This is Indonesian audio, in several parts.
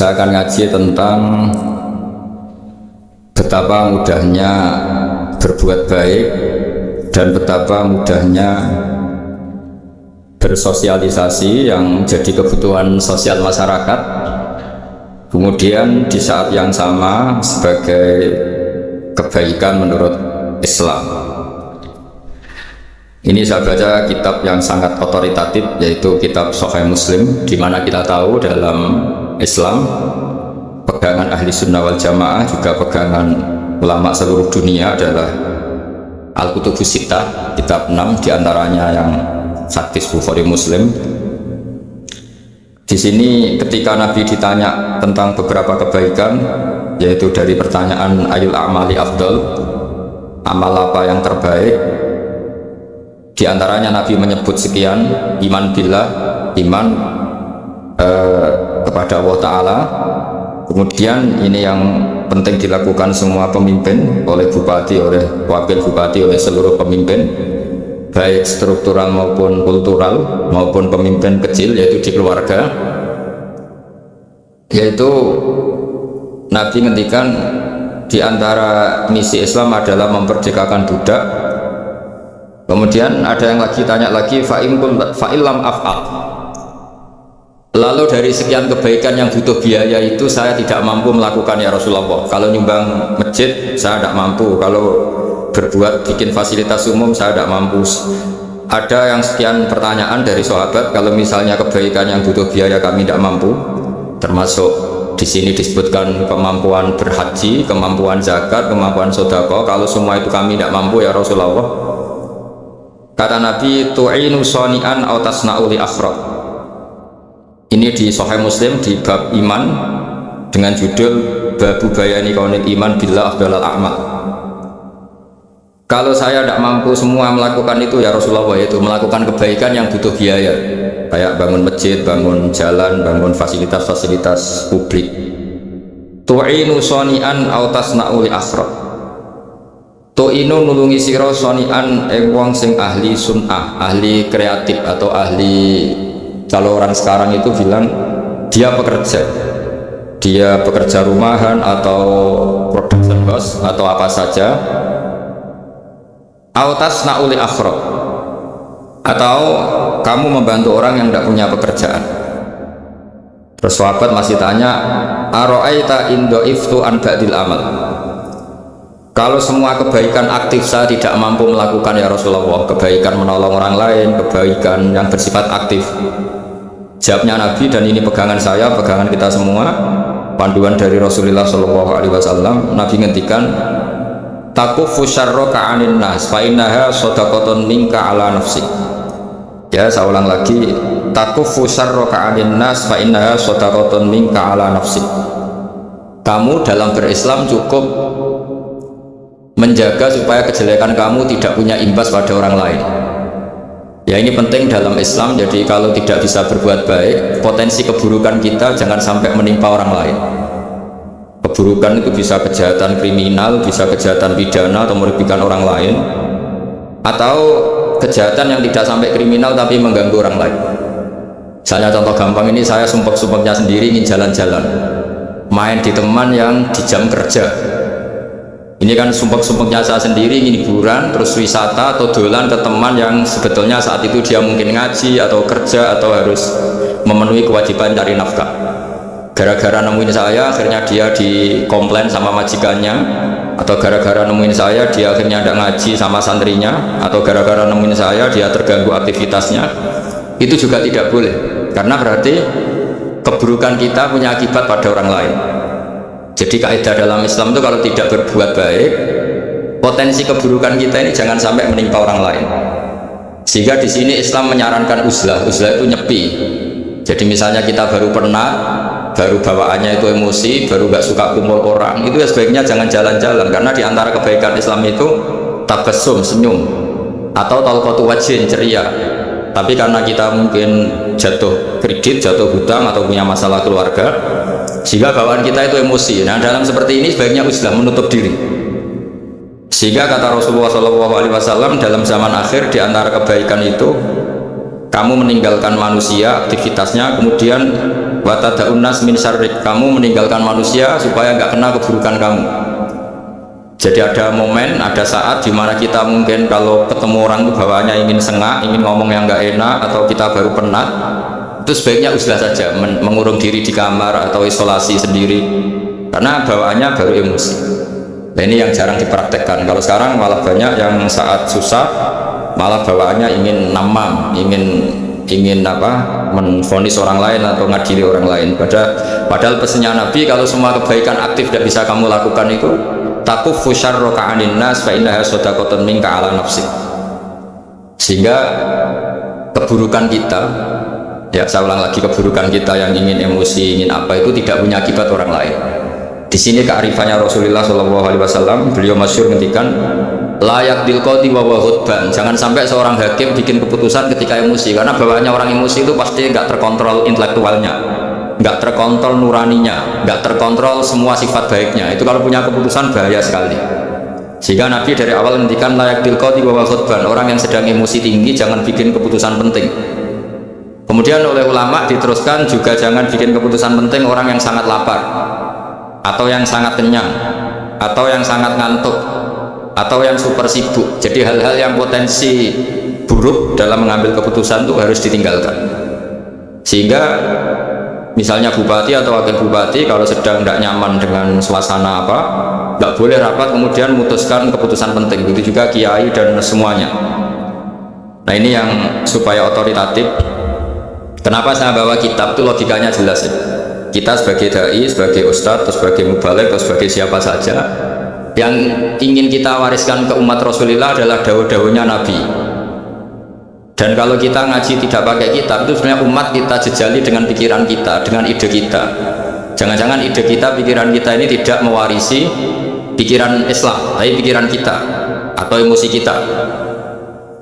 Saya akan ngaji tentang betapa mudahnya berbuat baik dan betapa mudahnya bersosialisasi yang jadi kebutuhan sosial masyarakat. Kemudian di saat yang sama sebagai kebaikan menurut Islam. Ini saya baca kitab yang sangat otoritatif, yaitu kitab Sahih Muslim, di mana kita tahu dalam Islam pegangan ahli sunnah wal jamaah, juga pegangan ulama seluruh dunia adalah Al-Kutubus Sittah, kitab 6 diantaranya yang hadis Bukhari Muslim. Di sini ketika Nabi ditanya tentang beberapa kebaikan, yaitu dari pertanyaan ayul a'mali afdal, amal apa yang terbaik, di antaranya Nabi menyebut sekian: iman billah, iman kepada Allah Ta'ala. Kemudian ini yang penting dilakukan semua pemimpin, oleh bupati, oleh wakil bupati, oleh seluruh pemimpin, baik struktural maupun kultural, maupun pemimpin kecil, yaitu di keluarga. Yaitu Nabi ngendikan di antara misi Islam adalah memperdekakan budak. Kemudian ada yang lagi tanya lagi, fa'ilam af'al, lalu dari sekian kebaikan yang butuh biaya itu saya tidak mampu melakukan ya Rasulullah. Kalau nyumbang masjid saya tidak mampu, kalau berbuat bikin fasilitas umum saya tidak mampu. Ada yang sekian pertanyaan dari sahabat, kalau misalnya kebaikan yang butuh biaya kami tidak mampu, termasuk di sini disebutkan kemampuan berhaji, kemampuan zakat, kemampuan sedekah, kalau semua itu kami tidak mampu ya Rasulullah. Kata Nabi, tu'inu shani'an aw tasna'u li akhra. Ini di Sahih Muslim di bab iman dengan judul babu bayani kaunil iman billah afdalul a'mal. Kalau saya tidak mampu semua melakukan itu ya Rasulullah, yaitu melakukan kebaikan yang butuh biaya, kayak bangun masjid, bangun jalan, bangun fasilitas-fasilitas publik. Tu'inu shani'an aw tasna'u li akhra. Tu'inu nulungi sira shani'an ing wong sing ahli sun'ah, ahli kreatif, atau ahli, kalau orang sekarang itu bilang dia pekerja rumahan atau production house atau apa saja. Autas na'uli akhra, atau kamu membantu orang yang tidak punya pekerjaan. Terus sahabat masih tanya, aro'aita indo iftu an ba'dil amal, kalau semua kebaikan aktif saya tidak mampu melakukan ya Rasulullah, kebaikan menolong orang lain, kebaikan yang bersifat aktif. Jawabnya Nabi, dan ini pegangan saya, pegangan kita semua, panduan dari Rasulullah SAW. Nabi ngendikan, takufu syarroka anin nas fa innaha shadaqatun minka ala nafsik. Ya, saya ulang lagi, takufu syarroka anin nas fa innaha shadaqatun minka ala nafsik. Kamu dalam berislam cukup menjaga supaya kejelekan kamu tidak punya imbas pada orang lain. Ya, ini penting dalam Islam. Jadi kalau tidak bisa berbuat baik, potensi keburukan kita jangan sampai menimpa orang lain. Keburukan itu bisa kejahatan kriminal, bisa kejahatan pidana atau merugikan orang lain, atau kejahatan yang tidak sampai kriminal tapi mengganggu orang lain. Misalnya contoh gampang ini, saya sumpek-sumpeknya sendiri ingin jalan-jalan, main di teman yang di jam kerja. Ini kan sumpek-sumpeknya saya sendiri ingin hiburan, terus wisata atau dolan ke teman yang sebetulnya saat itu dia mungkin ngaji atau kerja atau harus memenuhi kewajiban cari nafkah. Gara-gara nemuin saya akhirnya dia dikomplain sama majikannya, atau gara-gara nemuin saya dia akhirnya tidak ngaji sama santrinya, atau gara-gara nemuin saya dia terganggu aktivitasnya. Itu juga tidak boleh, karena berarti keburukan kita punya akibat pada orang lain. Jadi kaidah dalam Islam itu kalau tidak berbuat baik, potensi keburukan kita ini jangan sampai menimpa orang lain. Sehingga di sini Islam menyarankan uzlah. Uzlah itu nyepi. Jadi misalnya kita baru penat, baru bawaannya itu emosi, baru gak suka kumpul orang, itu ya sebaiknya jangan jalan-jalan. Karena di antara kebaikan Islam itu tabassum, senyum, atau talqatu wajhin, ceria. Tapi karena kita mungkin jatuh kredit, jatuh hutang, atau punya masalah keluarga, sehingga bawaan kita itu emosi. Nah, dalam seperti ini sebaiknya uzlah, menutup diri. Sehingga kata Rasulullah SAW, dalam zaman akhir di antara kebaikan itu kamu meninggalkan manusia aktivitasnya, kemudian wa tada'un nas min syarrik, kamu meninggalkan manusia supaya nggak kena keburukan kamu. Jadi ada momen, ada saat dimana kita mungkin kalau ketemu orang itu bawaannya ingin sengak, ingin ngomong yang nggak enak, atau kita baru penat, itu sebaiknya uzlah saja, mengurung diri di kamar atau isolasi sendiri, karena bawaannya baru emosi. Nah ini yang jarang dipraktekkan. Kalau sekarang malah banyak yang saat susah malah bawaannya ingin namam, ingin menvonis orang lain atau ngadili orang lain. Padahal pesannya Nabi, kalau semua kebaikan aktif tidak bisa kamu lakukan itu, takuffu syarraka 'anin nas fa innaha shadaqatun minka 'ala nafsik. Sehingga keburukan kita, ya saya ulang lagi, keburukan kita yang ingin emosi, ingin apa, itu tidak punya akibat orang lain. Di sini kearifannya Rasulullah SAW, beliau masyhur ngendikan, layak dilqoti wa hutban. Jangan sampai seorang hakim bikin keputusan ketika emosi, karena bawaannya orang emosi itu pasti nggak terkontrol intelektualnya, nggak terkontrol nuraninya, nggak terkontrol semua sifat baiknya. Itu kalau punya keputusan bahaya sekali. Sehingga Nabi dari awal ngendikan layak dilqoti wa hutban, orang yang sedang emosi tinggi jangan bikin keputusan penting. Kemudian oleh ulama diteruskan juga jangan bikin keputusan penting orang yang sangat lapar, atau yang sangat kenyang, atau yang sangat ngantuk, atau yang super sibuk. Jadi hal-hal yang potensi buruk dalam mengambil keputusan itu harus ditinggalkan. Sehingga misalnya bupati atau wakil bupati kalau sedang tidak nyaman dengan suasana apa, nggak boleh rapat kemudian memutuskan keputusan penting. Begitu juga kiai dan semuanya. Nah ini yang supaya otoritatif. Kenapa saya bawa kitab itu logikanya jelas ya. Kita sebagai dai, sebagai ustadz, atau sebagai mubaligh, atau sebagai siapa saja, yang ingin kita wariskan ke umat Rasulullah adalah dawuh-dawuhnya Nabi. Dan kalau kita ngaji tidak pakai kitab, itu sebenarnya umat kita jejali dengan pikiran kita, dengan ide kita. Jangan-jangan ide kita, pikiran kita ini tidak mewarisi pikiran Islam, tapi pikiran kita atau emosi kita.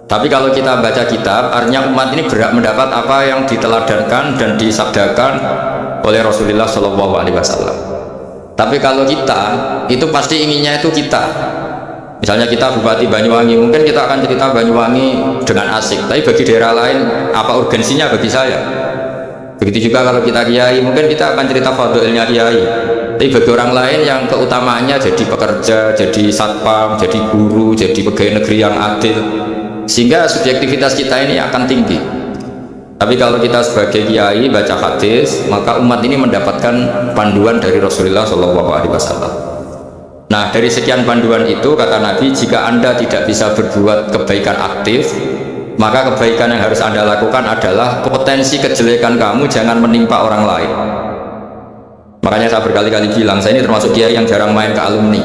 Tapi kalau kita baca kitab, artinya umat ini berhak mendapat apa yang diteladankan dan disabdakan oleh Rasulullah SAW. Tapi kalau kita itu pasti inginnya itu kita. Misalnya kita Bupati Banyuwangi, mungkin kita akan cerita Banyuwangi dengan asik. Tapi bagi daerah lain, apa urgensinya bagi saya? Begitu juga kalau kita kiai, mungkin kita akan cerita fadilnya kiai. Tapi bagi orang lain yang keutamaannya jadi pekerja, jadi satpam, jadi guru, jadi pegawai negeri yang adil. Sehingga subjektivitas kita ini akan tinggi. Tapi kalau kita sebagai kiai baca hadis, maka umat ini mendapatkan panduan dari Rasulullah SAW. Nah, dari sekian panduan itu kata Nabi, jika Anda tidak bisa berbuat kebaikan aktif, maka kebaikan yang harus Anda lakukan adalah potensi kejelekan kamu jangan menimpa orang lain. Makanya saya berkali-kali bilang, saya ini termasuk kiai yang jarang main ke alumni.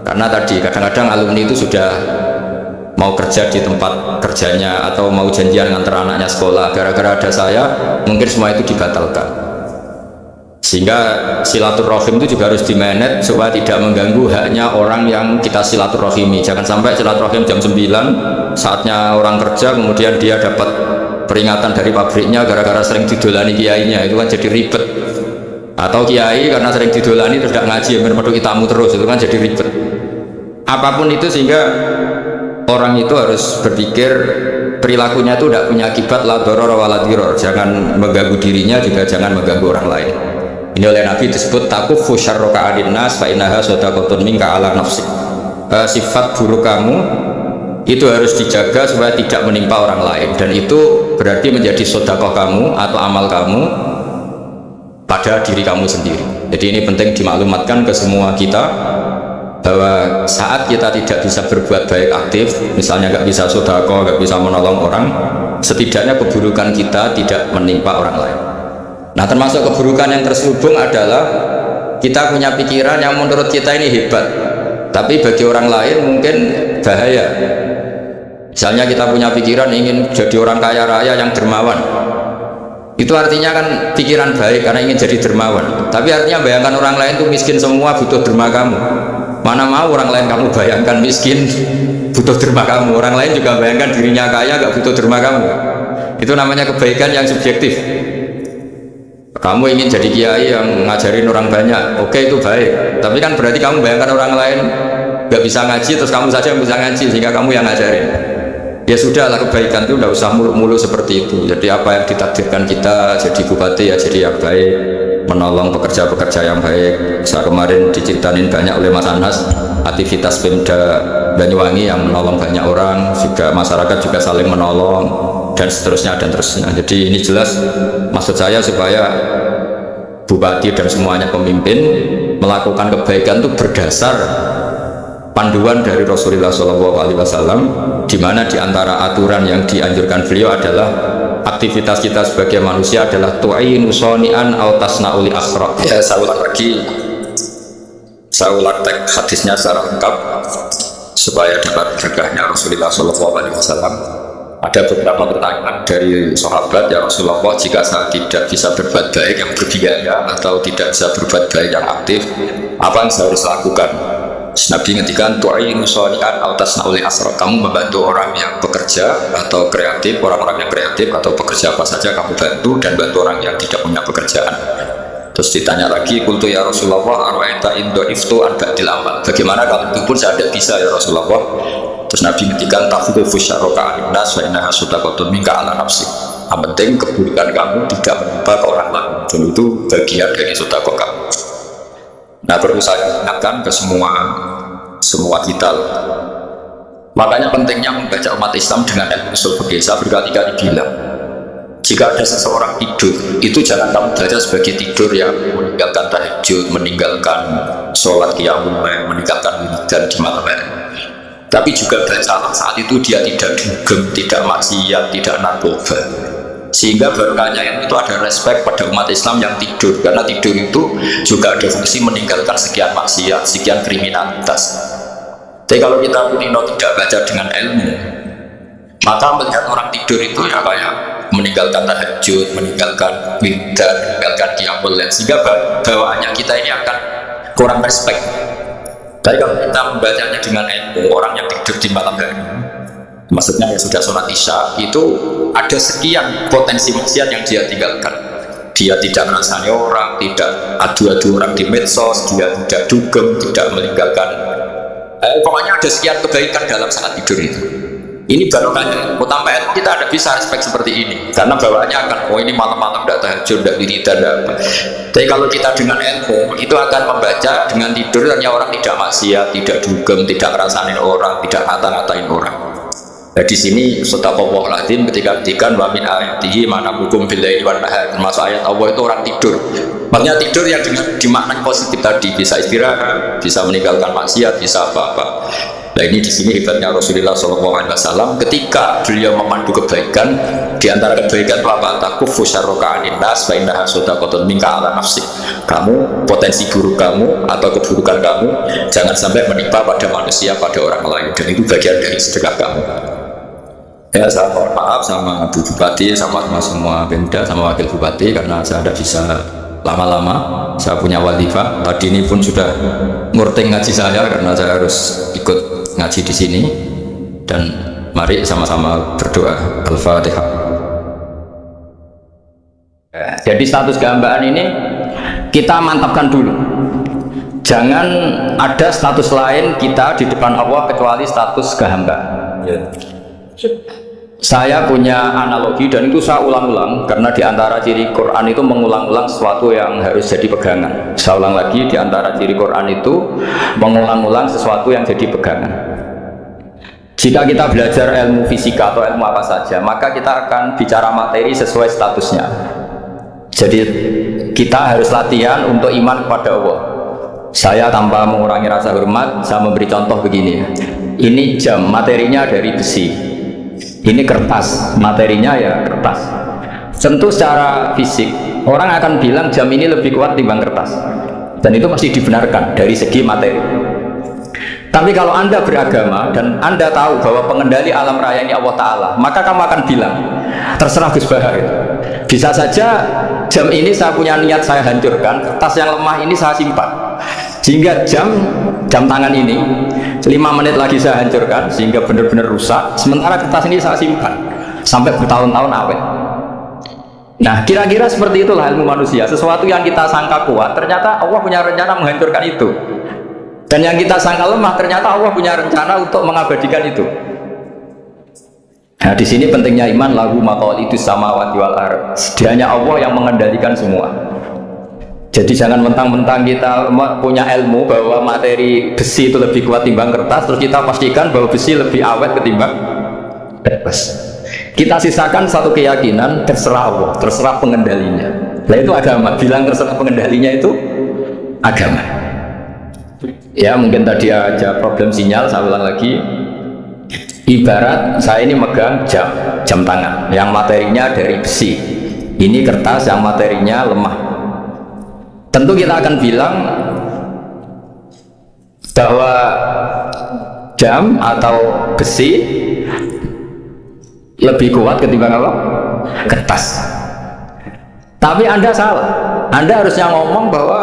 Karena tadi kadang-kadang alumni itu sudah mau kerja di tempat kerjanya atau mau janjian ngantar anaknya sekolah, gara-gara ada saya mungkin semua itu dibatalkan. Sehingga silaturahim itu juga harus dimanage supaya tidak mengganggu haknya orang yang kita silaturahimi. Jangan sampai silaturahim jam 9 saatnya orang kerja, kemudian dia dapat peringatan dari pabriknya gara-gara sering didolani kiainya, itu kan jadi ribet. Atau kiai karena sering didolani terus tidak ngaji, menuduh tamu terus, itu kan jadi ribet. Apapun itu, sehingga orang itu harus berpikir perilakunya itu tidak punya akibat la doror wa la diror. Jangan mengganggu dirinya, juga jangan mengganggu orang lain. Ini oleh Nabi disebut takuffu syarraka 'anin nas fa innaha shadaqatun minka 'ala nafsik. Sifat buruk kamu itu harus dijaga supaya tidak menimpa orang lain, dan itu berarti menjadi sedekah kamu atau amal kamu pada diri kamu sendiri. Jadi ini penting dimaklumatkan ke semua kita, bahwa saat kita tidak bisa berbuat baik aktif, misalnya nggak bisa sedekah, nggak bisa menolong orang, setidaknya keburukan kita tidak menimpa orang lain. Nah, termasuk keburukan yang terselubung adalah kita punya pikiran yang menurut kita ini hebat, tapi bagi orang lain mungkin bahaya. Misalnya kita punya pikiran ingin jadi orang kaya raya yang dermawan, itu artinya kan pikiran baik karena ingin jadi dermawan, tapi artinya bayangkan orang lain tuh miskin semua butuh derma kamu. Mana mau orang lain kamu bayangkan miskin butuh derma kamu, orang lain juga bayangkan dirinya kaya gak butuh derma kamu. Itu namanya kebaikan yang subjektif. Kamu ingin jadi kiai yang ngajarin orang banyak, oke, itu baik, tapi kan berarti kamu bayangkan orang lain gak bisa ngaji terus kamu saja yang bisa ngaji sehingga kamu yang ngajarin. Ya sudah lah, kebaikan itu tidak usah mulu-mulu seperti itu. Jadi apa yang ditakdirkan kita jadi bupati ya jadi yang baik, menolong pekerja-pekerja yang baik. Saya kemarin diceritain banyak oleh Mas Anas aktivitas Pemda Banyuwangi yang menolong banyak orang, juga masyarakat juga saling menolong dan seterusnya dan terusnya. Jadi ini jelas maksud saya supaya bupati dan semuanya pemimpin melakukan kebaikan itu berdasar panduan dari Rasulullah SAW, di mana diantara aturan yang dianjurkan beliau adalah aktivitas kita sebagai manusia adalah tu'inu soni'an au tasna'u li akhra. Ya, saya ulang lagi, saya ulang teks hadisnya secara lengkap supaya dapat berkahnya Rasulullah SAW. Ada beberapa pertanyaan dari sahabat, ya Rasulullah, jika saya tidak bisa berbuat baik yang berbiaya atau tidak bisa berbuat baik yang aktif, apa yang saya harus lakukan? Nabi ngendikan tu'inu sholihan au tasna'u li asra, kamu membantu orang yang bekerja atau kreatif, orang-orang yang kreatif atau pekerja apa saja kamu bantu, dan bantu orang yang tidak punya pekerjaan. Terus ditanya lagi, qultu ya Rasulullah arwa'ita in dha'iftu an ba'dil amal, bagaimana kalau itu pun saya tidak bisa ya Rasulullah? Terus Nabi ngendikan takhfifu syarraka 'anil nas wa innaha sadaqatun minka 'ala nafsik, yang penting keburukan kamu tidak menimpa ke orang lain, dan itu bagian dari sedekah kamu. Nah, perlu saya ingatkan ke semua kita. Makanya pentingnya membaca umat Islam dengan ilmu usul fikih. Saya berkali-kali bilang, jika ada seseorang tidur, itu jangan kamu baca sebagai tidur yang meninggalkan tahajud, meninggalkan sholat qiyamul lail, meninggalkan wiridan di malam hari. Tapi juga bacalah saat itu dia tidak dugem, tidak maksiat, tidak narkoba. Sehingga barokahnya itu ada respect pada umat Islam yang tidur, karena tidur itu juga ada fungsi meninggalkan sekian maksiat, sekian kriminalitas. Jadi kalau kita punino tidak baca dengan ilmu, maka melihat orang tidur itu ya kayak meninggalkan tahajud, meninggalkan wiridan, meninggalkan qiyamul lail, sehingga bawaannya kita ini akan kurang respect. Tapi kalau kita membacanya dengan ilmu, orang yang tidur di malam hari, maksudnya ya sudah sholat isya, itu ada sekian potensi maksiat yang dia tinggalkan. Dia tidak merasani orang, tidak adu-adu orang di medsos, dia tidak dugem, tidak meninggalkan, pokoknya ada sekian kebaikan dalam saat tidur itu. Ini barokahnya. Tanpa ilmu kita ada bisa respect seperti ini, karena bawaannya akan, oh ini malam-malam tidak tahajud, tidak wiridan, tidak apa. Tapi kalau kita dengan ilmu, itu akan membaca dengan tidur hanya orang tidak maksiat, tidak dugem, tidak ngerasain orang, tidak ngata-ngatain orang. Nah, di sini sedaqallahu al-azim ketika dikatakan wa min ayatihi mana hukum billahi wan nahar, termasuk ayat Allah itu orang tidur. Maksudnya tidur yang dengan dimaknai positif tadi, bisa istirahat, bisa meninggalkan maksiat, bisa apa-apa. Nah, ini di sini hebatnya Rasulullah SAW ketika beliau memandu kebaikan. Di antara kebaikan itu apa? Takufu syarraka 'anil nas fa innaha sadaqatun minka 'ala nafsik. Kamu, potensi buruk kamu atau keburukan kamu jangan sampai menimpa pada manusia, pada orang lain, dan itu bagian dari sedekah kamu. Ya, saya mohon maaf sama Bu Bupati, sama semua Pemda, sama Wakil Bupati, karena saya tidak bisa lama-lama. Saya punya wadifah. Tadi ini pun sudah ngurting ngaji saya karena saya harus ikut ngaji di sini. Dan mari sama-sama berdoa. Al-Fatihah. Jadi status kehambaan ini kita mantapkan dulu. Jangan ada status lain kita di depan Allah kecuali status kehambaan. Ya. Saya punya analogi dan itu saya ulang-ulang karena diantara ciri Quran itu mengulang-ulang sesuatu yang harus jadi pegangan. Saya ulang lagi, diantara ciri Quran itu mengulang-ulang sesuatu yang jadi pegangan. Jika kita belajar ilmu fisika atau ilmu apa saja, maka kita akan bicara materi sesuai statusnya. Jadi kita harus latihan untuk iman kepada Allah. Saya tanpa mengurangi rasa hormat, saya memberi contoh begini. Ini jam, materinya dari besi. Ini kertas, materinya ya kertas. Tentu secara fisik orang akan bilang jam ini lebih kuat timbang kertas, dan itu masih dibenarkan dari segi materi. Tapi kalau Anda beragama dan Anda tahu bahwa pengendali alam raya ini Allah Ta'ala, maka kamu akan bilang, terserah Gus Bahar, bisa saja jam ini saya punya niat saya hancurkan, kertas yang lemah ini saya simpan, sehingga jam tangan ini 5 menit lagi saya hancurkan sehingga benar-benar rusak, sementara kertas ini saya simpan sampai bertahun-tahun awet. Nah, kira-kira seperti itulah ilmu manusia. Sesuatu yang kita sangka kuat, ternyata Allah punya rencana menghancurkan itu, dan yang kita sangka lemah, ternyata Allah punya rencana untuk mengabadikan itu. Nah, di sini pentingnya iman, lahu maqalidus samawati wal ardh. Sedianya Allah yang mengendalikan semua. Jadi jangan mentang-mentang kita punya ilmu bahwa materi besi itu lebih kuat timbang kertas, terus kita pastikan bahwa besi lebih awet ketimbang kertas. Kita sisakan satu keyakinan, terserah Allah, terserah pengendalinya. Nah itu agama, bilang terserah pengendalinya itu agama. Ya mungkin tadi aja problem sinyal, saya ulang lagi. Ibarat saya ini megang jam tangan, yang materinya dari besi. Ini kertas yang materinya lemah. Tentu kita akan bilang bahwa jam atau besi lebih kuat ketimbang apa? Kertas. Tapi Anda salah. Anda harusnya ngomong bahwa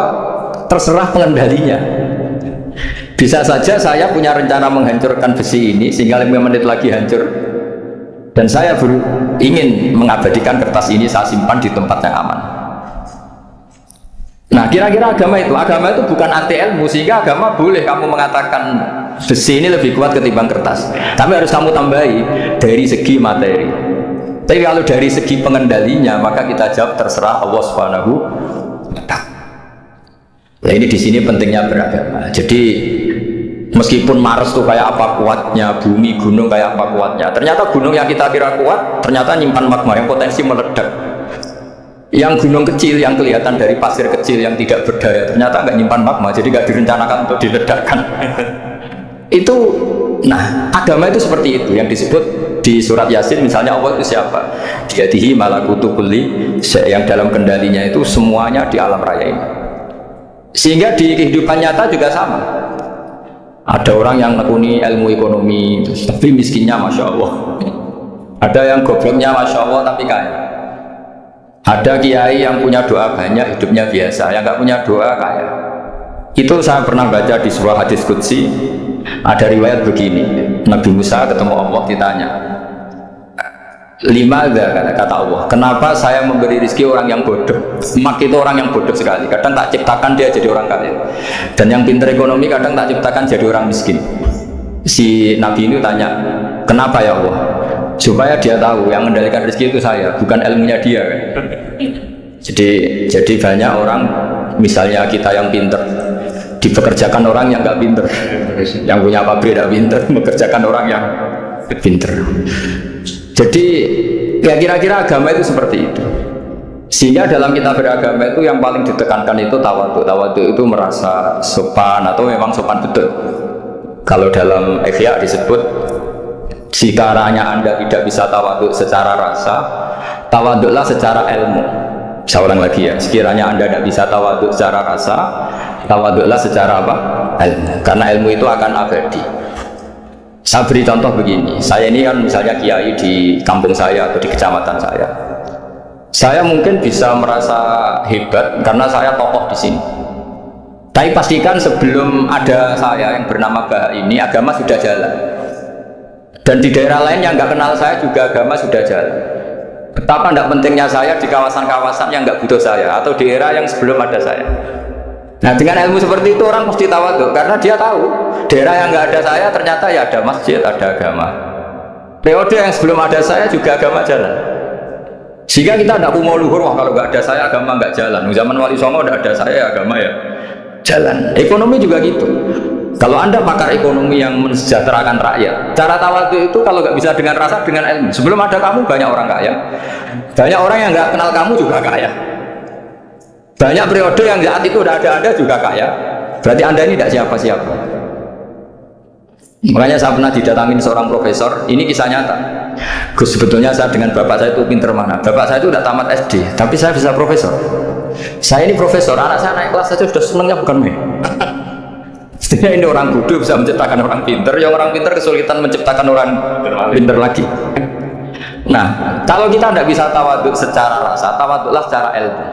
terserah pengendalinya. Bisa saja saya punya rencana menghancurkan besi ini sehingga 5 menit lagi hancur, dan saya ingin mengabadikan kertas ini, saya simpan di tempat yang aman. Nah kira-kira agama itu bukan anti ilmu, sehingga agama boleh kamu mengatakan besi ini lebih kuat ketimbang kertas, tapi harus kamu tambahi dari segi materi. Tapi kalau dari segi pengendalinya, maka kita jawab terserah Allah Subhanahu wa ta'ala. Nah ini di sini pentingnya beragama. Jadi meskipun Mars tuh kayak apa kuatnya, bumi gunung kayak apa kuatnya, ternyata gunung yang kita kira kuat ternyata nyimpan magma yang potensi meledak. Yang gunung kecil yang kelihatan dari pasir kecil yang tidak berdaya ternyata nggak nyimpan magma, jadi nggak direncanakan untuk diledakkan. Itu, nah agama itu seperti itu yang disebut di surat Yasin misalnya. Allah itu siapa? Biyadihi malakutu kulli, yang dalam kendalinya itu semuanya di alam raya ini. Sehingga di kehidupan nyata juga sama. Ada orang yang nekuni ilmu ekonomi tapi miskinnya Masya Allah. Ada yang gobloknya Masya Allah tapi kaya. Ada kiai yang punya doa banyak, hidupnya biasa. Yang nggak punya doa kaya. Itu saya pernah baca di sebuah hadis qudsi. Ada riwayat begini, Nabi Musa ketemu Allah, ditanya, Limadha, kata Allah, kenapa saya memberi rezeki orang yang bodoh? Mak itu orang yang bodoh sekali. Kadang tak ciptakan dia jadi orang kaya, dan yang pintar ekonomi kadang tak ciptakan jadi orang miskin. Si Nabi ini tanya, kenapa ya Allah? Supaya dia tahu yang mengendalikan rezeki itu saya, bukan ilmunya dia kan? Jadi banyak orang, misalnya kita yang pintar dipekerjakan orang yang nggak pintar, yang punya pabrik tidak pintar mengerjakan orang yang pintar. Jadi ya kira-kira agama itu seperti itu. Sehingga dalam kita beragama itu yang paling ditekankan itu tawadhu. Tawadhu itu merasa sopan atau memang sopan betul. Kalau dalam Ihya disebut, sekiranya Anda tidak bisa tawadhu secara rasa, tawadhulah secara ilmu. Saya ulang lagi ya, sekiranya Anda tidak bisa tawadhu secara rasa, tawadhulah secara apa? Ilmu. Karena ilmu itu akan abadi. Saya beri contoh begini, saya ini kan misalnya kiai di kampung saya atau di kecamatan saya. Saya mungkin bisa merasa hebat karena saya tokoh di sini. Tapi pastikan sebelum ada saya yang bernama Bah ini, agama sudah jalan. Dan di daerah lain yang nggak kenal saya juga agama sudah jalan. Betapa tidak pentingnya saya di kawasan-kawasan yang nggak butuh saya, atau di era yang sebelum ada saya. Nah dengan ilmu seperti itu orang mesti tawadhu, karena dia tahu daerah yang nggak ada saya ternyata ya ada masjid, ada agama. Periode yang sebelum ada saya juga agama jalan. Sehingga kita tidak mau luhur, wah kalau nggak ada saya agama nggak jalan. Zaman Wali Songo udah ada saya agama ya jalan. Ekonomi juga gitu. Kalau Anda pakar ekonomi yang mensejahterakan rakyat, cara tawadhu itu kalau nggak bisa dengan rasa, dengan ilmu. Sebelum ada kamu banyak orang kaya, banyak orang yang nggak kenal kamu juga kaya. Banyak periode yang saat itu udah ada Anda juga kaya. Berarti Anda ini tidak siapa-siapa. Makanya saya pernah didatangin seorang profesor. Ini kisah nyata. Gus, sebetulnya saya dengan bapak saya itu pinter mana? Bapak saya itu udah tamat SD, tapi saya bisa profesor. Saya ini profesor, anak saya naik kelas saja sudah senangnya bukan main. Setidaknya ini orang bodoh bisa menciptakan orang pinter, yang orang pinter kesulitan menciptakan orang pinter lagi. Nah, kalau kita tidak bisa tawadhu secara rasa, tawadhulah secara ilmu.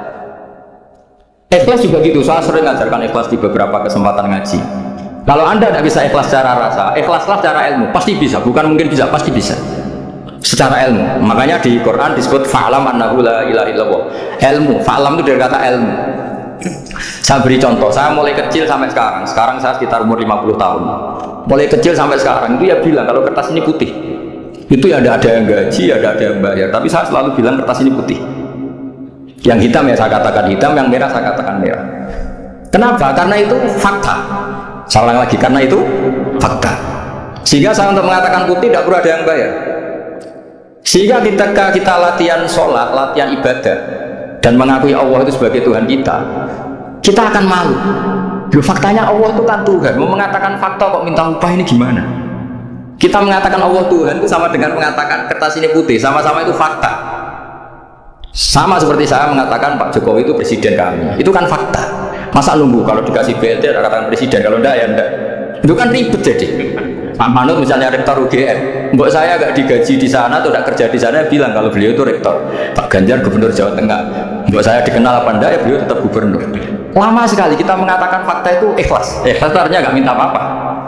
Ikhlas juga gitu, saya sering ngajarkan ikhlas di beberapa kesempatan ngaji. Kalau Anda tidak bisa ikhlas secara rasa, ikhlaslah secara ilmu, pasti bisa, bukan mungkin bisa, pasti bisa. Secara ilmu, makanya di Quran disebut fa'lam annahu la ilaha illallah. Ilmu, fa'lam itu dari kata ilmu. Saya beri contoh, saya mulai kecil sampai sekarang saya sekitar umur 50 tahun. Mulai kecil sampai sekarang, itu ya bilang kalau kertas ini putih. Itu ya ada yang gaji, ada yang bayar. Tapi saya selalu bilang kertas ini putih. Yang hitam ya saya katakan hitam, yang merah saya katakan merah. Kenapa? Karena itu fakta. Saya ulang lagi, karena itu fakta. Sehingga saya untuk mengatakan putih tidak perlu ada yang bayar. Sehingga ketika kita latihan sholat, latihan ibadah, dan mengakui Allah itu sebagai Tuhan kita akan malu. Loh, faktanya Allah itu kan Tuhan. Mau mengatakan fakta kok minta upah, ini gimana? Kita mengatakan Allah Tuhan itu sama dengan mengatakan kertas ini putih. Sama-sama itu fakta. Sama seperti saya mengatakan Pak Jokowi itu presiden kami. Itu kan fakta. Masa nunggu kalau dikasih BLT ada katakan presiden, kalau enggak ya enggak. Itu kan ribet jadi. Pak Manut misalnya rektor UGM, mbok saya agak digaji di sana atau tidak kerja di sana, bilang kalau beliau itu rektor. Pak Ganjar gubernur Jawa Tengah, mbok saya dikenal apa enggak ya beliau tetap gubernur. Lama sekali kita mengatakan fakta itu ikhlas. Ikhlas artinya nggak minta apa-apa,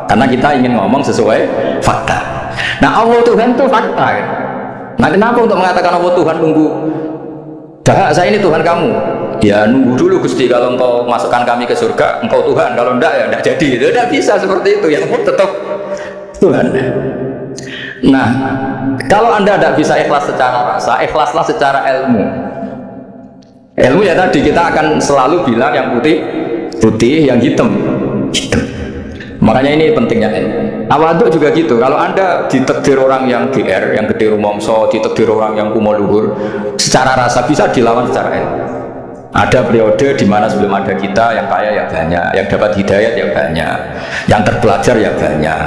karena kita ingin ngomong sesuai fakta. Nah Allah Tuhan itu fakta kan? Nah kenapa untuk mengatakan Allah Tuhan nunggu? Dah saya ini Tuhan kamu. Ya nunggu dulu Gusti, kalau engkau masukkan kami ke surga engkau Tuhan, kalau enggak ya enggak jadi. Itu tidak bisa seperti itu, yang tetap Tuhan. Nah kalau anda tidak bisa ikhlas secara rasa, ikhlaslah secara ilmu. Ilmu ya tadi kita akan selalu bilang yang putih putih, yang hitam hitam. Makanya ini pentingnya ilmu. Tawaduk juga gitu. Kalau anda ditakdir orang yang GR, yang gede rumongso, ditakdir orang yang kumo luhur, secara rasa bisa dilawan secara ilmu. Ada periode di mana sebelum ada kita yang kaya ya banyak, yang dapat hidayat ya banyak, yang terpelajar ya banyak.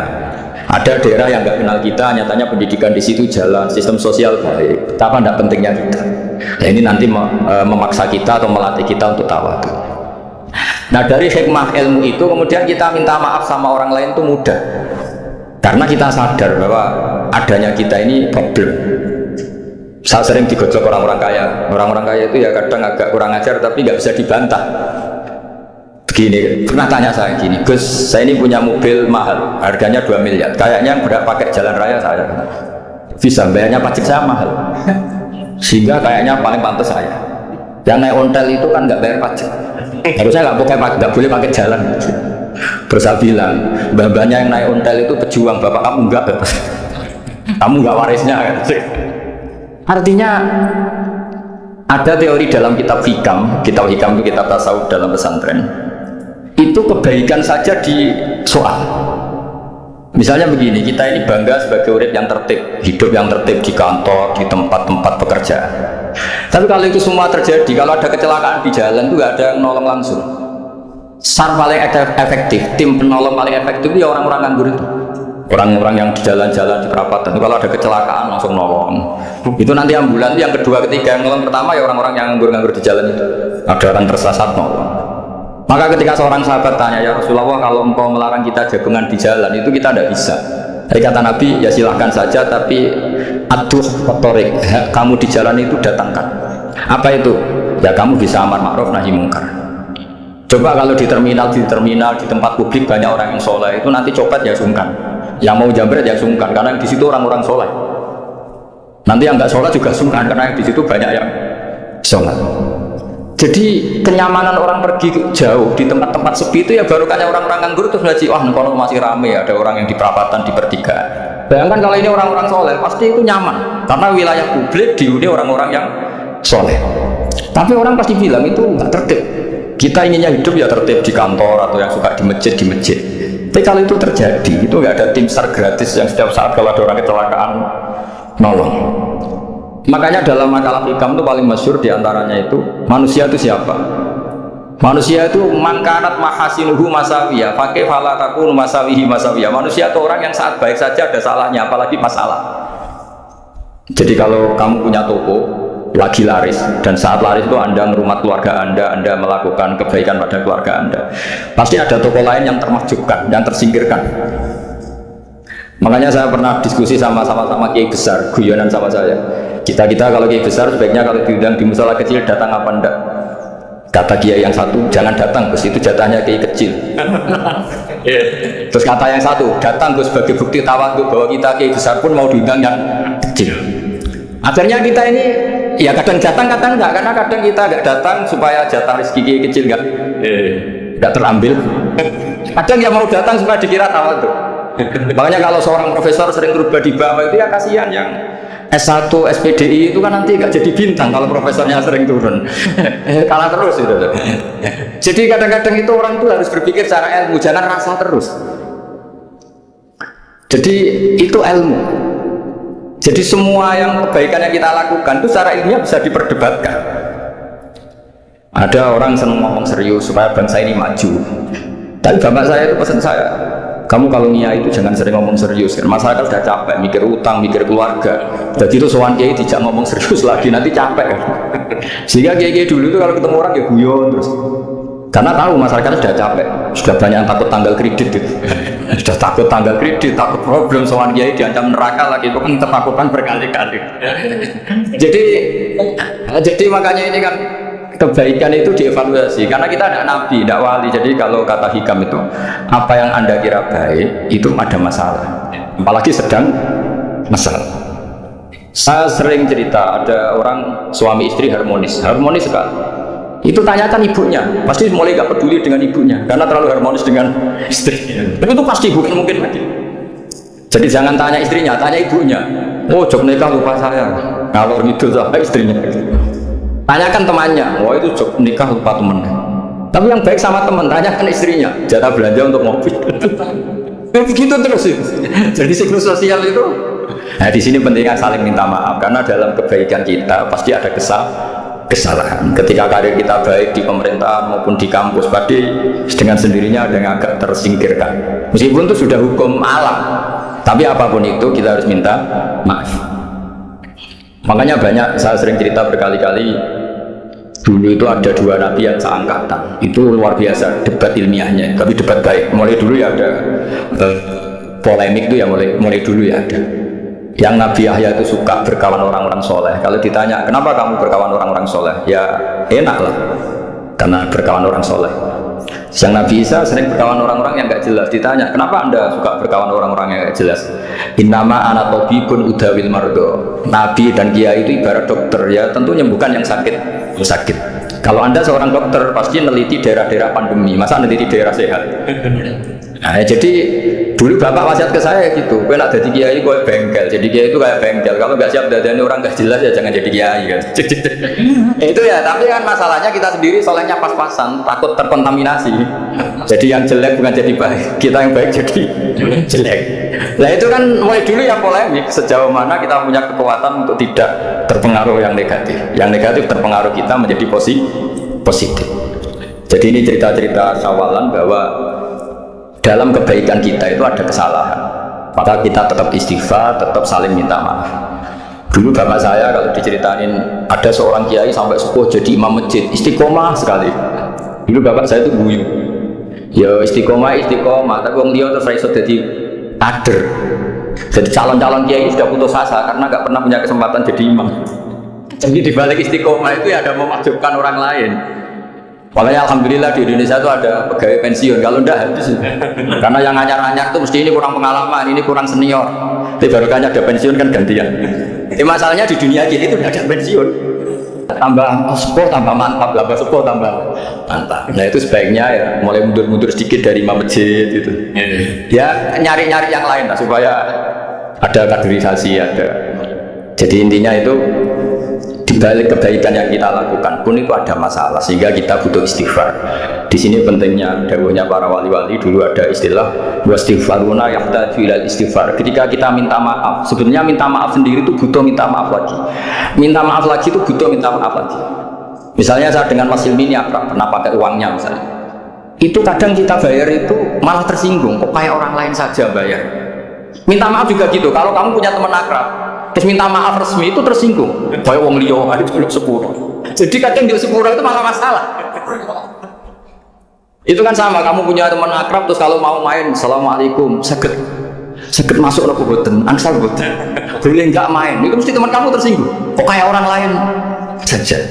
Ada daerah yang nggak kenal kita, nyatanya pendidikan di situ jalan, sistem sosial baik. Tapi tidak pentingnya kita. Nah ini nanti memaksa kita atau melatih kita untuk tawaduk. Nah dari hikmah ilmu itu kemudian kita minta maaf sama orang lain itu mudah, karena kita sadar bahwa adanya kita ini problem. Saya sering digojok orang-orang kaya. Orang-orang kaya itu ya kadang agak kurang ajar tapi nggak bisa dibantah. Begini, pernah tanya saya gini, Gus, saya ini punya mobil mahal, harganya 2 miliar. Kayaknya berat pakai jalan raya saya. Bisa, bayarnya pajak saya mahal. Sehingga kayaknya paling pantas saya. Yang naik ontel itu kan nggak bayar pajak. Harusnya nggak boleh pakai jalan. Terus saya bilang, mbak-mbaknya yang naik ontel itu pejuang, bapak kamu enggak. Kamu nggak warisnya kan? Artinya ada teori dalam kitab hikam itu kitab tasawuf dalam pesantren, itu kebaikan saja di soal. Misalnya begini, kita ini bangga sebagai urip yang tertib, hidup yang tertib di kantor, di tempat-tempat pekerjaan. Tapi kalau itu semua terjadi, kalau ada kecelakaan di jalan itu nggak ada yang nolong langsung. SAR paling efektif, tim penolong paling efektif ya orang-orang nganggur itu. Orang-orang yang di jalan-jalan di perapatan, kalau ada kecelakaan langsung nolong. Itu nanti ambulan yang kedua, ketiga, yang nolong pertama ya orang-orang yang nganggur-nganggur di jalan itu. Ada orang tersesat nolong. Maka ketika seorang sahabat tanya, ya Rasulullah, kalau engkau melarang kita jagungan di jalan, itu kita tidak bisa. Jadi kata Nabi, ya silahkan saja, tapi aduh kotorik, kamu di jalan itu datangkan. Apa itu? Ya kamu bisa amar ma'ruf nahi mungkar. Coba kalau di terminal, di tempat publik banyak orang yang soleh, itu nanti copet ya sungkan. Yang mau jambret ya sungkan, karena di situ orang-orang soleh. Nanti yang nggak sholat juga sungkan, karena di situ banyak yang sholat. Jadi kenyamanan orang pergi jauh di tempat-tempat sepi itu ya baru kayak orang-orang nganggur terus ngaji, wah kono masih rame, ada orang yang di perapatan, di pertigaan. Bayangkan kalau ini orang-orang soleh, pasti itu nyaman, karena wilayah publik dihuni orang-orang yang soleh. Tapi orang pasti bilang itu nggak tertib. Kita inginnya hidup ya tertib di kantor atau yang suka di masjid. Tapi kalau itu terjadi, itu nggak ada tim SAR gratis yang setiap saat kalau ada orang kecelakaan nolong. Makanya dalam makalah hikam itu paling masyhur diantaranya itu, manusia itu siapa? Manusia itu mangkanat mahasinuhu masawiyah, pakai fala takun masawihi masawiyah. Manusia itu orang yang saat baik saja ada salahnya, apalagi masalah. Jadi kalau kamu punya toko lagi laris, dan saat laris itu Anda merumat keluarga Anda melakukan kebaikan pada keluarga Anda, pasti ada toko lain yang termahjubkan, yang tersingkirkan. Makanya saya pernah diskusi sama kiai besar, guyonan sama saya. Kita kalau kiai besar sebaiknya kalau diundang di musola kecil datang apa enggak? Kata kiai yang satu, jangan datang Gus, itu jatahnya kiai kecil. Terus kata yang satu, datang Gus sebagai bukti tawadhu bahwa kita kiai besar pun mau diundang yang kecil. Akhirnya kita ini ya kadang datang kadang enggak, karena kadang kita enggak datang supaya jatah rezeki kiai kecil enggak terambil. Kadang yang mau datang supaya dikira tawadhu. Makanya kalau seorang profesor sering berubah di bawah itu ya kasihan yang S1, SPDI itu kan nanti gak jadi bintang kalau profesornya sering turun. Kalah terus itu. Jadi kadang-kadang itu orang itu harus berpikir secara ilmu, jangan rasa terus. Jadi itu ilmu. Jadi semua yang kebaikan yang kita lakukan itu secara ilmiah bisa diperdebatkan. Ada orang senang ngomong serius supaya bangsa ini maju. Tapi bapak saya itu pesan saya, kamu kalau niat itu jangan sering ngomong serius. Masyarakat sudah capek mikir utang, mikir keluarga. Jadi itu sowan kiai tidak ngomong serius lagi, nanti capek kan. Sehingga kiai dulu itu kalau ketemu orang ya guyon terus. Karena tahu masyarakat sudah capek, sudah banyak yang takut tanggal kredit gitu. Sudah takut tanggal kredit, takut problem sowan kiai diancam neraka lagi, itu kan ketakutan berkali-kali. Jadi makanya ini kan kebaikan itu dievaluasi karena kita ada nabi, tidak wali. Jadi kalau kata hikam itu apa yang anda kira baik itu ada masalah, apalagi sedang masalah. Saya sering cerita ada orang suami istri harmonis sekali. Itu tanyakan ibunya, pasti mulai gak peduli dengan ibunya karena terlalu harmonis dengan istrinya. Tapi itu pasti bukan mungkin lagi. Jadi jangan tanya istrinya, tanya ibunya. Oh jok nikah lupa saya, ngalor ngidul sama istrinya. Tanyakan temannya, wah itu jok nikah lupa temennya. Tapi yang baik sama teman, tanyakan istrinya, jatah belanja untuk mobil. Begitu terus itu. Jadi siklus sosial itu. Nah di sini pentingnya saling minta maaf karena dalam kebaikan kita pasti ada kesalahan. Ketika karir kita baik di pemerintahan maupun di kampus, pasti dengan sendirinya ada yang agak tersingkirkan. Meskipun itu sudah hukum alam, tapi apapun itu kita harus minta maaf. Makanya banyak, saya sering cerita berkali-kali, dulu itu ada dua nabi yang seangkatan, itu luar biasa debat ilmiahnya, tapi debat baik. Mulai dulu ya ada polemik itu ya mulai dulu ya ada. Yang Nabi Yahya itu suka berkawan orang-orang soleh. Kalau ditanya kenapa kamu berkawan orang-orang soleh, ya enak lah, karena berkawan orang soleh. Yang Nabi Isa sering berkawan orang-orang yang gak jelas. Ditanya kenapa anda suka berkawan orang-orang yang gak jelas, innama ana tabibun udawil mardo. Nabi dan kiai itu ibarat dokter, ya tentu menyembuhkan yang sakit. Kalau anda seorang dokter pasti neliti daerah-daerah pandemi, masa neliti daerah sehat? Nah, jadi dulu bapak wasiat ke saya gitu, gue nak jadi kiai gue bengkel, jadi kiai itu kayak bengkel, kalau nggak siap dadani orang nggak jelas ya jangan jadi kiai kan. Itu ya, tapi kan masalahnya kita sendiri solehnya pas-pasan, takut terkontaminasi. Jadi yang jelek bukan jadi baik, kita yang baik jadi jelek. Nah itu kan mulai dulu ya polemik, sejauh mana kita punya kekuatan untuk tidak terpengaruh yang negatif. Yang negatif terpengaruh kita menjadi positif. Jadi ini cerita-cerita sawalan bahwa dalam kebaikan kita itu ada kesalahan, maka kita tetap istighfar, tetap saling minta maaf. Dulu bapak saya kalau diceritain ada seorang kiai sampai sepuh jadi imam masjid, istiqomah sekali. Dulu bapak saya itu guyu, ya istiqomah, tapi orang dia terus iso jadi kader. Jadi calon-calon kiai sudah putus asa karena nggak pernah punya kesempatan jadi imam. Jadi dibalik istiqomah itu ya ada memakjubkan orang lain. Makanya alhamdulillah di Indonesia itu ada pegawai pensiun, kalau enggak habis. Karena yang anyar-anyar itu mesti ini kurang pengalaman, ini kurang senior. Tapi baru kan ada pensiun kan gantian. Masalahnya di dunia gini itu tidak ada pensiun. Tambah sepuh tambah mantap, tambah sepuh tambah mantap. Nah itu sebaiknya ya mulai mundur-mundur sedikit dari imam masjid itu. Ya nyari-nyari yang lain lah supaya ada kaderisasi, ada. Jadi intinya itu di balik kebaikan yang kita lakukan pun itu ada masalah sehingga kita butuh istighfar. Di sini pentingnya dawuhnya para wali-wali, dulu ada istilah wastighfaruna yahtaju ilal istighfar. Ketika kita minta maaf, sebenarnya minta maaf sendiri itu butuh minta maaf lagi. Minta maaf lagi itu butuh minta maaf lagi. Misalnya saya dengan Mas Hilmi ini akrab, pernah pakai uangnya misalnya. Itu kadang kita bayar itu malah tersinggung, kok kayak orang lain saja bayar. Minta maaf juga gitu, kalau kamu punya teman akrab terus minta maaf resmi itu tersinggung, kayak wong liya itu belum sepuro. Jadi kadang di sepuro itu malah masalah. Itu kan sama, kamu punya teman akrab terus kalau mau main, assalamualaikum, seket masuk ke boten, angsal boten, boleh nggak main, itu mesti teman kamu tersinggung, kok kayak orang lain saja.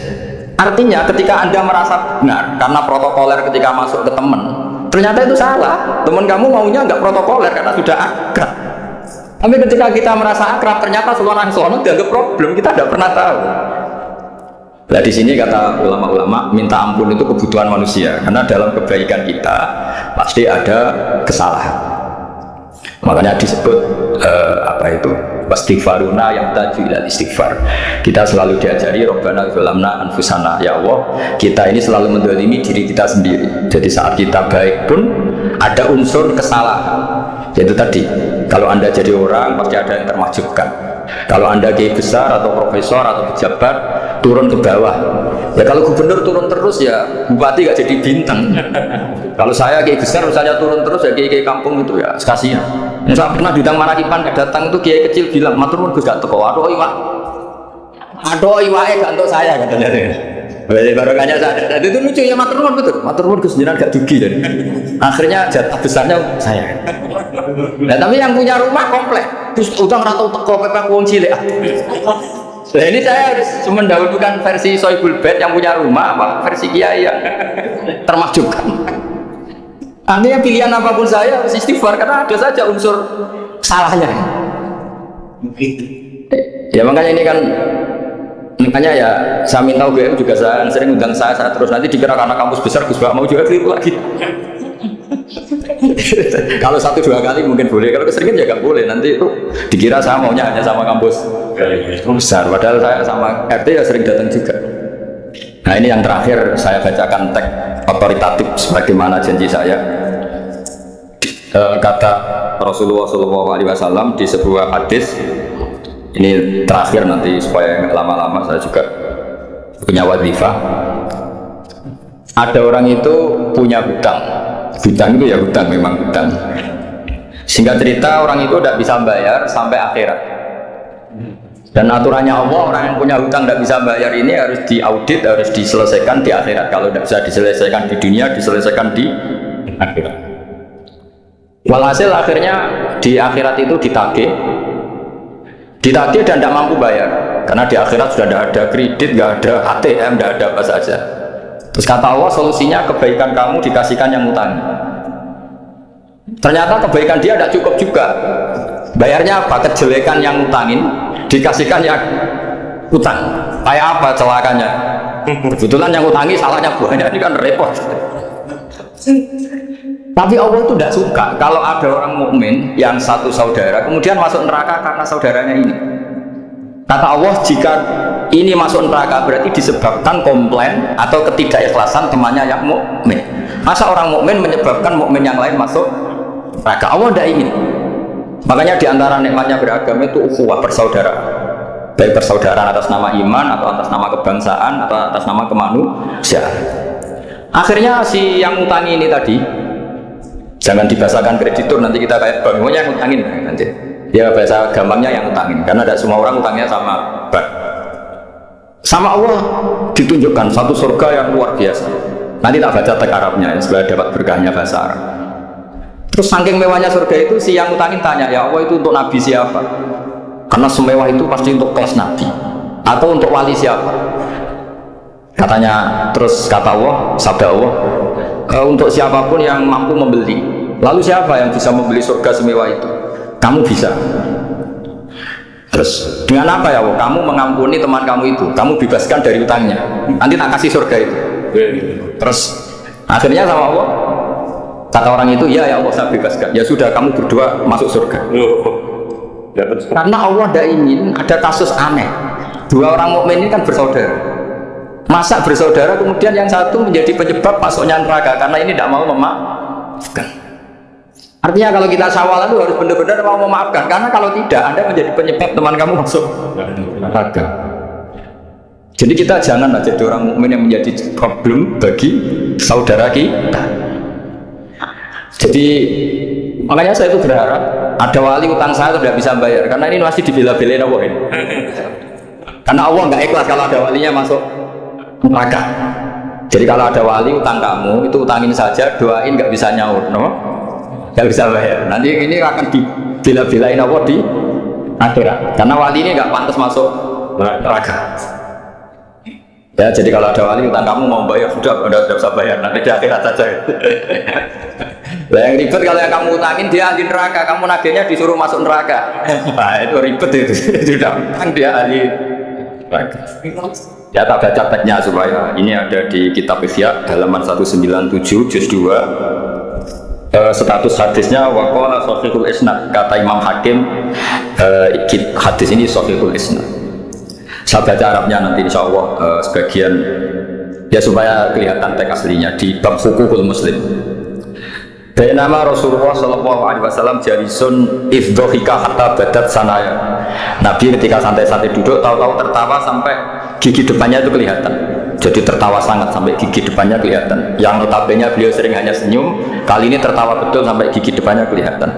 Artinya ketika anda merasa benar karena protokoler ketika masuk ke teman, ternyata itu salah. Teman kamu maunya nggak protokoler karena sudah akrab. Tapi ketika kita merasa akrab, ternyata seluruh orang dianggap problem, kita tidak pernah tahu. Nah di sini kata ulama-ulama, minta ampun itu kebutuhan manusia, karena dalam kebaikan kita pasti ada kesalahan. Makanya disebut apa itu? Wastighfaruna yang taju ilal istighfar. Kita selalu diajari Rabbana zalamna anfusana, ya Allah, kita ini selalu mendolimi diri kita sendiri. Jadi saat kita baik pun ada unsur kesalahan. Yaitu tadi, kalau Anda jadi orang pasti ada yang termajubkan. Kalau Anda kiai besar atau profesor atau pejabat turun ke bawah, ya kalau gubernur turun terus ya bupati gak jadi bintang. Kalau saya kiai besar misalnya turun terus ya kiai kampung itu ya kasihan. Yang saya pernah diundang Marakipan gak datang itu kiai kecil bilang matur nuwun Gus gak teko. Aduh iwake gak untuk saya katanya. Barokahnya saya. Itu lucu ya matur nuwun betul. Matur nuwun Gus jenengan gak dugi dan akhirnya jatah besarnya saya. Nah, tapi yang punya rumah komplek, terus utang ratau teko pepek wong cilik. Nah, ini saya harus mendahulukan versi Soibul Bed yang punya rumah apa versi kiai yang termajubkan. Artinya pilihan apapun saya harus istighfar karena ada saja unsur salahnya. Ya makanya ini kan makanya ya saya minta UGM juga saya sering undang saya terus nanti dikira karena kampus besar Gus Bak mau juga keliru lagi. Kalau 1-2 kali mungkin boleh, kalau keseringan ya nggak boleh. Nanti itu dikira saya maunya hanya sama kampus besar, padahal saya sama RT ya sering datang juga. Nah ini yang terakhir saya bacakan teks otoritatif sebagaimana janji saya. Kata Rasulullah SAW di sebuah hadis, ini terakhir nanti supaya lama-lama saya juga punya wadifah. Ada orang itu punya hutang itu ya hutang, memang hutang. Singkat cerita orang itu tidak bisa bayar sampai akhirat. Dan aturannya Allah, orang yang punya hutang tidak bisa bayar ini harus diaudit, harus diselesaikan di akhirat. Kalau tidak bisa diselesaikan di dunia, diselesaikan di akhirat. Walhasil akhirnya di akhirat itu ditagih dan tidak mampu bayar. Karena di akhirat sudah tidak ada kredit, tidak ada ATM, tidak ada apa saja. Terus kata Allah, solusinya kebaikan kamu dikasihkan yang utang. Ternyata kebaikan dia tidak cukup juga. Bayarnya apa? Kejelekan yang utangin dikasihkan yang utang. Kayak apa celakanya? Kebetulan yang utangi salahnya banyak, ini kan repot. Tapi Allah itu tidak suka kalau ada orang mukmin yang satu saudara kemudian masuk neraka karena saudaranya ini. Kata Allah, jika ini masuk neraka berarti disebabkan komplain atau ketidakikhlasan temannya yang mukmin. Masa orang mukmin menyebabkan mukmin yang lain masuk neraka? Allah tidak ingin. Makanya diantara nikmatnya beragama itu ukhuwah, persaudaraan. Baik persaudaraan atas nama iman atau atas nama kebangsaan atau atas nama kemanusiaan. Akhirnya si yang utangi ini tadi, jangan dibahasakan kreditur, nanti kita kayak bank, yang utangin nanti. Ya bahasa gampangnya yang utangin, karena tidak semua orang utangnya sama bank. Sama Allah ditunjukkan satu surga yang luar biasa. Nanti tak baca teks Arabnya ya, supaya dapat berkahnya bahasa Arab. Terus saking mewahnya surga itu, si yang utangin tanya, ya Allah itu untuk nabi siapa? Karena semewah itu pasti untuk kelas nabi. Atau untuk wali siapa? Katanya, terus kata Allah, sabda Allah, untuk siapapun yang mampu membeli. Lalu siapa yang bisa membeli surga semewah itu? Kamu bisa. Terus dengan apa ya Allah? Kamu mengampuni teman kamu itu, kamu bebaskan dari utangnya, nanti tak kasih surga itu. Terus akhirnya sama Allah, kata orang itu, ya Allah saya bebaskan. Ya sudah, kamu berdua masuk surga. Karena Allah tidak ingin ada kasus aneh. Dua orang mukmin ini kan bersaudara. Masa bersaudara kemudian yang satu menjadi penyebab masuknya neraka karena ini tidak mau memaafkan. Artinya kalau kita syawal itu harus benar-benar mau memaafkan, karena kalau tidak Anda menjadi penyebab teman kamu masuk neraka. Jadi kita jangan jadi orang mukmin yang menjadi problem bagi saudara kita. Jadi makanya saya itu berharap ada wali utang saya tidak bisa bayar, karena ini masih dibela-belain Allah ini. Karena Allah nggak ikhlas kalau ada walinya masuk neraka. Jadi kalau ada wali utang kamu itu utangin saja, doain nggak bisa nyaur, no? Nggak bisa bayar. Nanti ini akan dibela-belain Allah di akhirat. Karena wali ini nggak pantas masuk neraka. Ya, jadi kalau ada wali utang kamu mau bayar sudah, udah bisa bayar. Nanti di akhirat saja. Nah, yang ribet kalau yang kamu utangin dia ahli neraka, kamu nagihnya disuruh masuk neraka. Nah, itu ribet itu. Sudah utang dia ahli neraka. Ya tak baca teksnya supaya ini ada di kitab Ihya halaman 197 juz 2. status hadisnya waqala sahihul isnad, kata Imam Hakim. Hadis ini sahihul isnad. Saya baca Arabnya nanti insya Allah sebagian ya supaya kelihatan teks aslinya di bab hukukul muslim. Bainama Rasulullah sallallahu alaihi wasallam jalisun ifdhika hatta badat sanaya. Nabi ketika santai-santai duduk tahu-tahu tertawa sampai gigi depannya itu kelihatan. Jadi tertawa sangat sampai gigi depannya kelihatan. Yang notabene beliau sering hanya senyum, kali ini tertawa betul sampai gigi depannya kelihatan.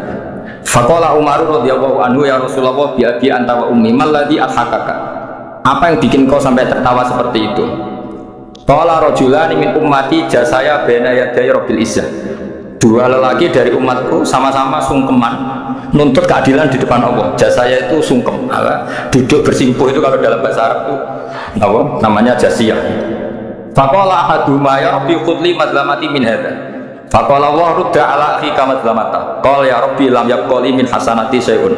Faqala Umar radhiyallahu anhu ya Rasulullah bi abi anta wa ummi mal ladzi adhakaka. Apa yang bikin kau sampai tertawa seperti itu? Qala rajulani min ummati jasaya baina yaday rabbil izzah. Dua lelaki dari umatku sama-sama sungkeman nuntut keadilan di depan Allah. Jasaya itu sungkem, duduk bersimpuh itu kalau dalam bahasa Arab itu namanya jasiyah. Faqala ahaduma ya rabbi khudli madlamati min hadza. Faqala wa rudda ala akhika madlamata. Qala ya rabbi lam yabqali min hasanati syai'un.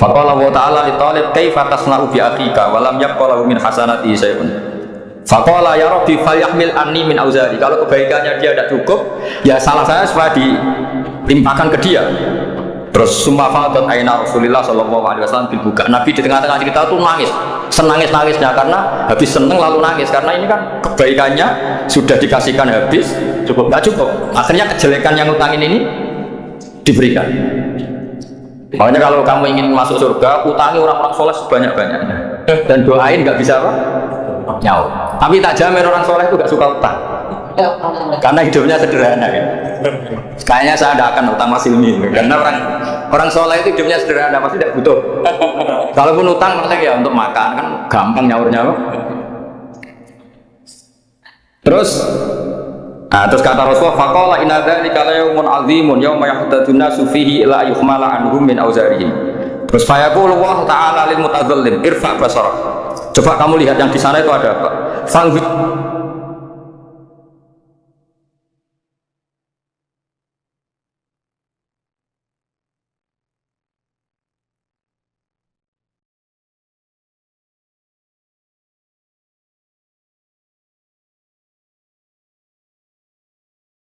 Faqala wa ta'ala li talib kaifa tasna'u bi akhika wa lam yabqalahu min hasanati syai'un. Faqala ya rabbi falyahmil anni min auzari. Kalau kebaikannya dia tidak cukup, ya salah saya supaya dilimpahkan ke dia. Terus summa fadat aina Rasulullah sallallahu alaihi wasallam bil buka. Nabi di tengah-tengah cerita itu nangis, senangis-nangisnya karena habis seneng lalu nangis karena ini kan kebaikannya sudah dikasihkan habis, cukup nggak cukup. Akhirnya kejelekan yang utangin ini diberikan. Makanya kalau kamu ingin masuk surga, utangi orang-orang soleh sebanyak-banyaknya dan doain nggak bisa apa? Nyawa. Tapi tak jamin orang soleh itu gak suka utang karena hidupnya sederhana kan. Kayaknya saya tidak akan utang Mas Ilmi karena orang soleh itu hidupnya sederhana, pasti tidak butuh. Kalaupun utang paling ya untuk makan kan gampang nyaurnya. Terus kata Rasulullah faqala inna dzalika la yaumun azimun yauma yahtadun nasu fihi ila yuhmala anhum min auzarihim. Terus fayaqulu Allah ta'ala lil mutadzallim irfa basarak. Coba kamu lihat yang di sana itu ada apa?